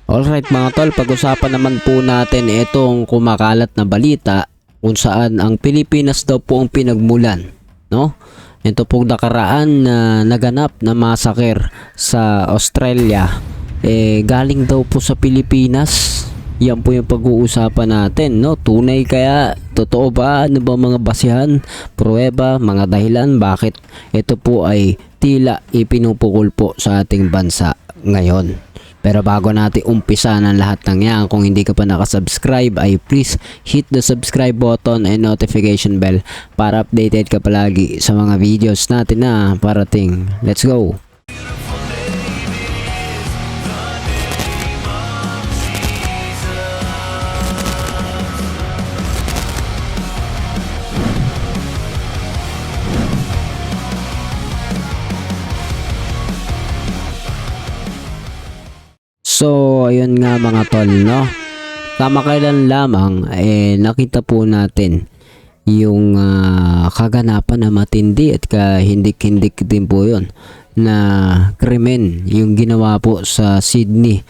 Alright mga tol, pag-usapan naman po natin itong kumakalat na balita kung saan ang Pilipinas daw po ang pinagmulan, no? Ito pong nakaraan na naganap na massacre sa Australia, galing daw po sa Pilipinas. Yan po yung pag-uusapan natin, no? Tunay kaya? Totoo ba? Ano ba mga basihan, pruweba, mga dahilan bakit ito po ay tila ipinupukol po sa ating bansa ngayon? Pero bago natin umpisa ng lahat ng yan, kung hindi ka pa nakasubscribe ay please hit the subscribe button and notification bell para updated ka palagi sa mga videos natin na parating. Let's go! So, ayun nga mga tol, no? Kamakailan lamang, nakita po natin yung kaganapan na matindi at kahindik-hindik din po yun na krimen yung ginawa po sa Sydney,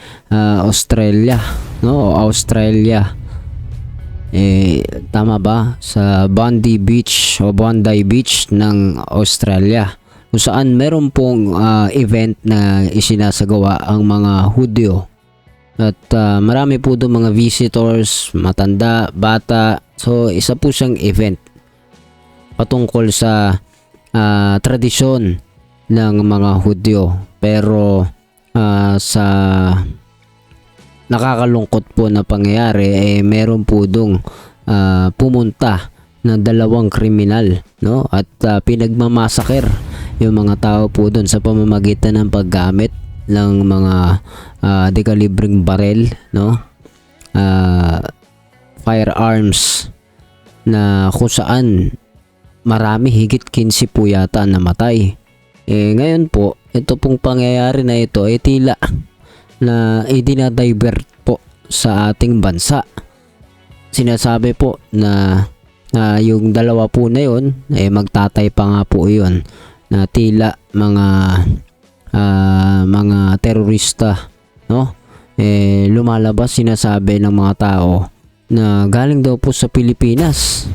Australia, no? Australia. Tama ba? Sa Bondi Beach o Bondi Beach ng Australia, kung saan meron pong event na isinasagawa ang mga Hudyo at marami po doon mga visitors, matanda, bata. So isa po siyang event patungkol sa tradisyon ng mga Hudyo, pero sa nakakalungkot po na pangyayari meron po doong pumunta na dalawang kriminal, no? At pinagmamasaker yung mga tao po doon sa pamamagitan ng paggamit ng mga dekalibring barel, no? Firearms na kung saan marami, higit 15 po yata namatay. Ngayon po, ito pong pangyayari na ito ay tila na idinadivert po sa ating bansa. Sinasabi po na yung dalawa po na yun, magtatay pa nga po yun na tila mga terorista, no? Lumalabas, sinasabi ng mga tao na galing daw po sa Pilipinas.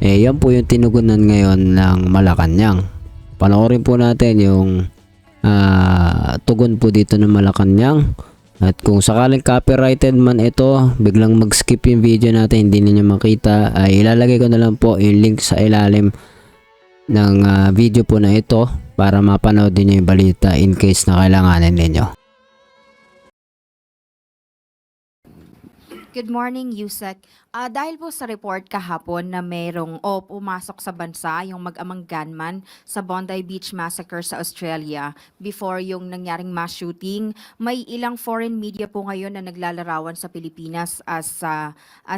Yan po yung tinugunan ngayon ng Malacanang. Panoorin po natin yung tugon po dito ng Malacanang. At kung sakaling copyrighted man ito, biglang mag-skip yung video natin, hindi niyo makita, ay ilalagay ko na lang po yung link sa ilalim ng video po na ito para mapanood din yung balita in case na kailanganin ninyo. Good morning, Yusek. Dahil po sa report kahapon na merong pumasok sa bansa yung mag-amang gunman sa Bondi Beach Massacre sa Australia before yung nangyaring mass shooting, may ilang foreign media po ngayon na naglalarawan sa Pilipinas as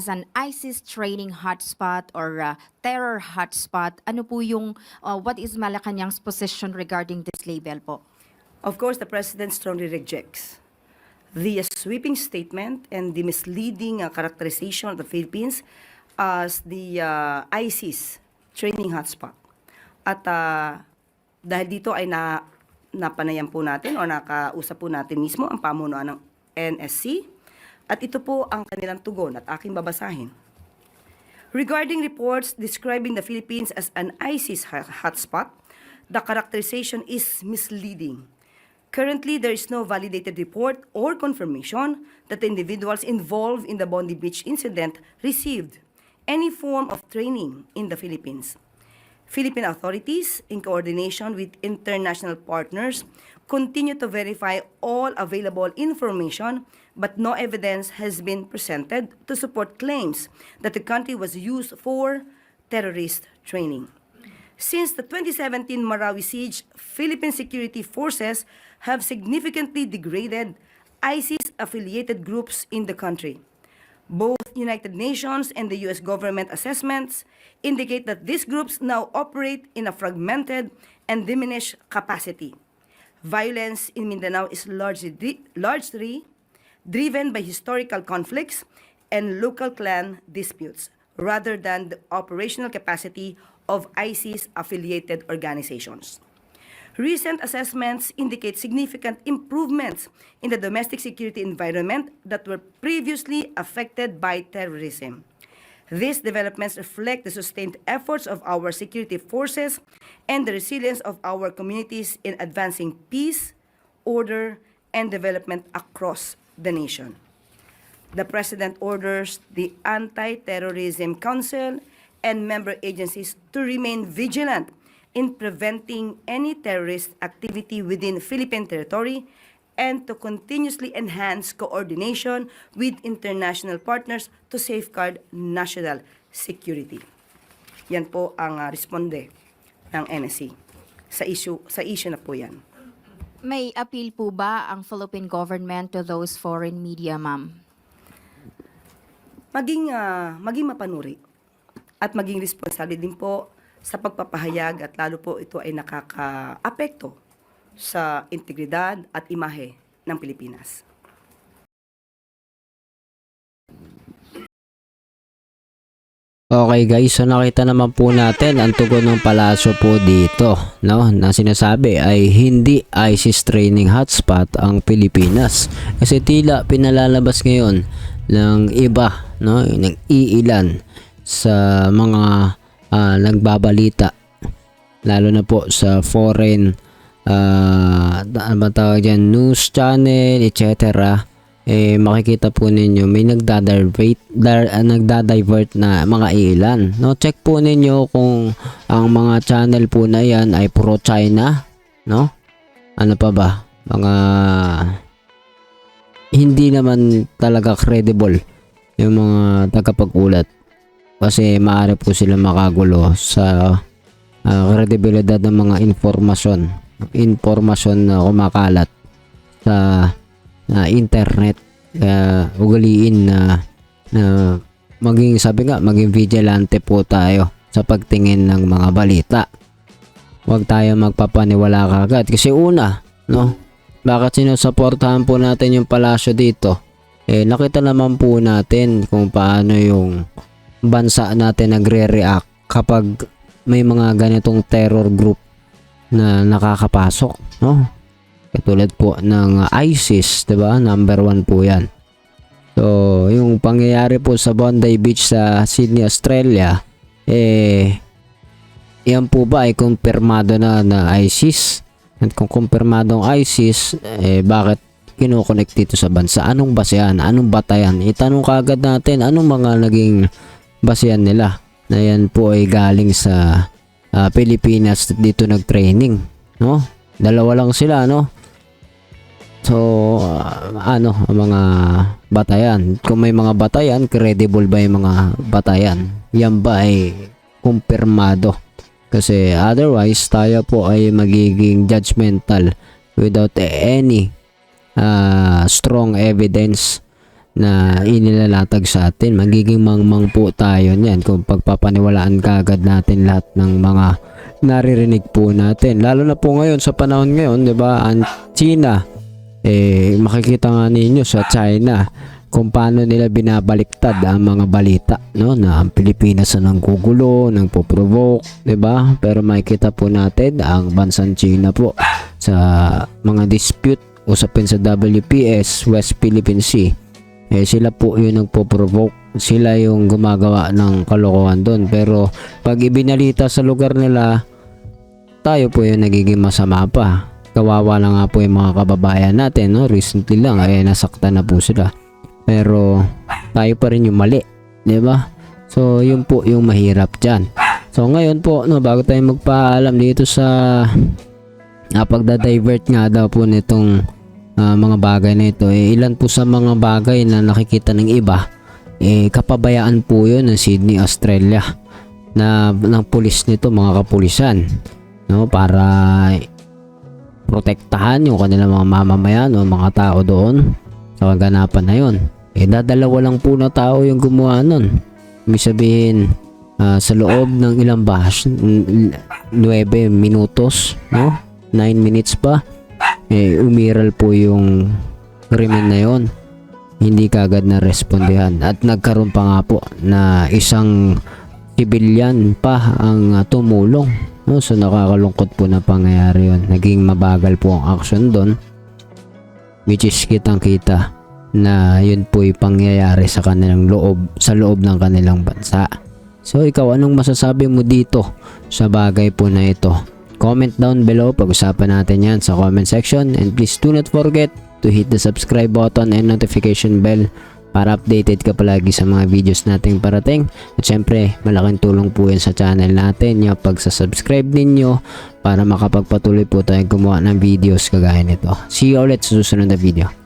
an ISIS training hotspot or terror hotspot. Ano po yung, what is Malacanang's position regarding this label po? Of course, the President strongly rejects the sweeping statement and the misleading characterization of the Philippines as the ISIS training hotspot. At dahil dito ay napanayan po natin o nakausap po natin mismo ang pamunuan ng NSC at ito po ang kanilang tugon at aking babasahin. Regarding reports describing the Philippines as an ISIS hotspot, the characterization is misleading. Currently, there is no validated report or confirmation that the individuals involved in the Bondi Beach incident received any form of training in the Philippines. Philippine authorities, in coordination with international partners, continue to verify all available information, but no evidence has been presented to support claims that the country was used for terrorist training. Since the 2017 Marawi siege, Philippine security forces have significantly degraded ISIS-affiliated groups in the country. Both United Nations and the U.S. government assessments indicate that these groups now operate in a fragmented and diminished capacity. Violence in Mindanao is largely driven by historical conflicts and local clan disputes, rather than the operational capacity of ISIS-affiliated organizations. Recent assessments indicate significant improvements in the domestic security environment that were previously affected by terrorism. These developments reflect the sustained efforts of our security forces and the resilience of our communities in advancing peace, order, and development across the nation. The President orders the Anti-Terrorism Council and member agencies to remain vigilant in preventing any terrorist activity within Philippine territory and to continuously enhance coordination with international partners to safeguard national security. Yan po ang responde ng NSC sa issue na po yan. May appeal po ba ang Philippine government to those foreign media, ma'am? Maging mapanuri at maging responsable din po sa pagpapahayag at lalo po ito ay nakaka-apekto sa integridad at imahe ng Pilipinas. Okay guys, so nakita naman po natin ang tugon ng palasyo po dito, no? Na sinasabi ay hindi ISIS training hotspot ang Pilipinas. Kasi tila pinalalabas ngayon ng iba, no? Ng iilan sa mga nagbabalita, lalo na po sa foreign ano ba tawag dyan, news channel, etc. Makikita po ninyo may nagdadivert na mga ilan, no? Check po ninyo kung ang mga channel po na yan ay pro China, no? Ano pa ba, mga hindi naman talaga credible yung mga tagapag-ulat, kasi maaari po sila makagulo sa kredibilidad ng mga informasyon na kumakalat sa internet. Kaya ugaliin na maging, sabi nga, maging vigilante po tayo sa pagtingin ng mga balita. Huwag tayo magpapaniwala kagad kasi una, no, bakit sinusuportahan po natin yung palasyo dito? Nakita naman po natin kung paano yung bansa natin nagre-react kapag may mga ganitong terror group na nakakapasok, no? Katulad po ng ISIS, 'di ba? Number 1 po 'yan. So, yung pangyayari po sa Bondi Beach sa Sydney, Australia, yan po ba ay kumpirmado na ISIS? At kung kumpirmado ang ISIS, bakit kinokonek dito sa bansa? Anong basehan? Anong batayan? Itanong kagad natin, anong mga naging basehan nila? Na yan po ay galing sa Pilipinas, dito nag-training, no? Dalawa lang sila, no? So, ang mga batayan? Kung may mga batayan, credible ba yung mga batayan? Yan ba ay kumpirmado? Kasi otherwise, tayo po ay magiging judgmental without any strong evidence na inilalatag sa atin. Magiging mangmang po tayo niyan kung pagpapaniwalaan kagad natin lahat ng mga naririnig po natin. Lalo na po ngayon, sa panahon ngayon, 'di ba? Ang China, makikita nga ninyo sa China kung paano nila binabaliktad ang mga balita, no? Na ang Pilipinas ang nanggugulo, nangpo-provoke, 'di ba? Pero makikita po natin ang bansang China po sa mga dispute usapin sa WPS, West Philippine Sea. Sila po yung nagpo-provoke, sila yung gumagawa ng kalokohan doon. Pero pag ibinalita sa lugar nila, tayo po yung nagiging masama pa. Kawawa na nga po yung mga kababayan natin, no? Recently lang nasaktan na po sila. Pero tayo pa rin yung mali, 'di ba? So yun po yung mahirap diyan. So ngayon po, no, bago tayo magpaalam dito sa pagda-divert nga daw po nitong mga bagay na ito, ilan po sa mga bagay na nakikita ng iba, kapabayaan po yun ng Sydney, Australia, na ng pulis nito, mga kapulisan, no, para protektahan yung kanilang mga mamamayan o mga tao doon sa kaganapan na yun. Dadalawa lang po na tao yung gumawa nun. Ibig sabihin, sa loob ng ilang 9 minutos, no, 9 minutes pa, umiral po yung krimen na yon. Hindi kagad na respondihan at nagkaroon pa nga po na isang civilian pa ang tumulong No, so nakakalungkot po na pangyayari yun. Naging mabagal po ang action doon, which is kitang-kita na yun po ay pangyayari sa kanilang sa loob ng kanilang bansa. So ikaw, anong masasabi mo dito sa bagay po na ito? Comment down below, pag-usapan natin yan sa comment section, and please do not forget to hit the subscribe button and notification bell para updated ka palagi sa mga videos nating parating. At syempre, malaking tulong po yan sa channel natin yung pagsa-subscribe ninyo para makapagpatuloy po tayong gumawa ng videos kagaya nito. See you ulit sa susunod na video.